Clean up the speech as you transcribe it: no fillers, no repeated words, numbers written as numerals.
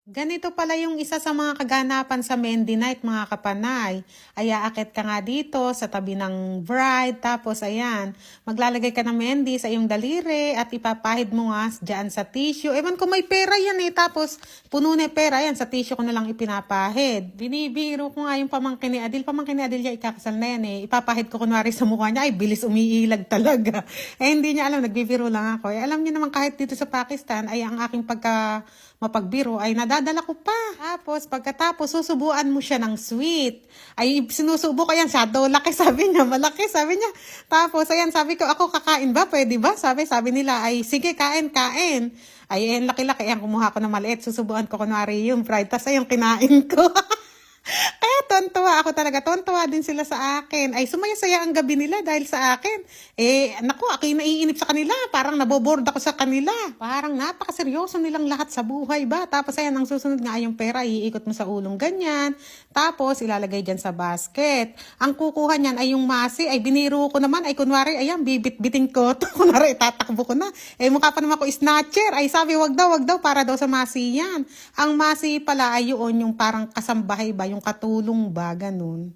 Ganito pala yung isa sa mga kaganapan sa Mendy Night, mga kapanay. Ay aakyat ka nga dito sa tabi ng bride, tapos ayan, maglalagay ka ng Mendy sa iyong daliri at ipapahid mo nga dyan sa tissue. Ewan ko may pera yan eh, tapos puno na pera yan, sa tissue ko na lang ipinapahid. Binibiro ko nga yung pamangkin ni Adil niya ikakasal na yan eh. Ipapahid ko kunwari sa mukha niya, ay bilis umiilag talaga. Eh hindi niya alam, nagbibiro lang ako. Eh alam niyo naman kahit dito sa Pakistan, ay ang aking mapagbiro ay nadadala ko pa. Tapos pagkatapos susubuan mo siya ng sweet. Ay sinusubo ko yan, shadow laki sabi niya, malaki sabi niya. Tapos ayan sabi ko, ako kakain ba? Pwede ba? Sabi nila ay sige kain. Ay laki-laki, ayan kumuha ko ng maliit. Susubuan ko kunwari yung fried. Tapos ayun kinain ko. Kaya tontuwa ako talaga. Tontuwa din sila sa akin. Ay, sumaya-saya ang gabi nila dahil sa akin. Eh, naku, ako yung naiinip sa kanila. Parang naboboard ako sa kanila. Parang napakaseryoso nilang lahat sa buhay ba? Tapos ayan, ang susunod nga yung pera, iikot mo sa ulong ganyan. Tapos, ilalagay dyan sa basket. Ang kukuha niyan ay yung masi. Ay, biniro ko naman. Ay, kunwari, ayan, bibit-biting ko. Kunwari, tatakbo ko na. Eh, mukha pa naman ako snatcher. Ay, sabi, wag daw, para daw sa masi yan. Ang masi pala ay yun, yung parang kasambahay ba, yung katulong ba, ganun.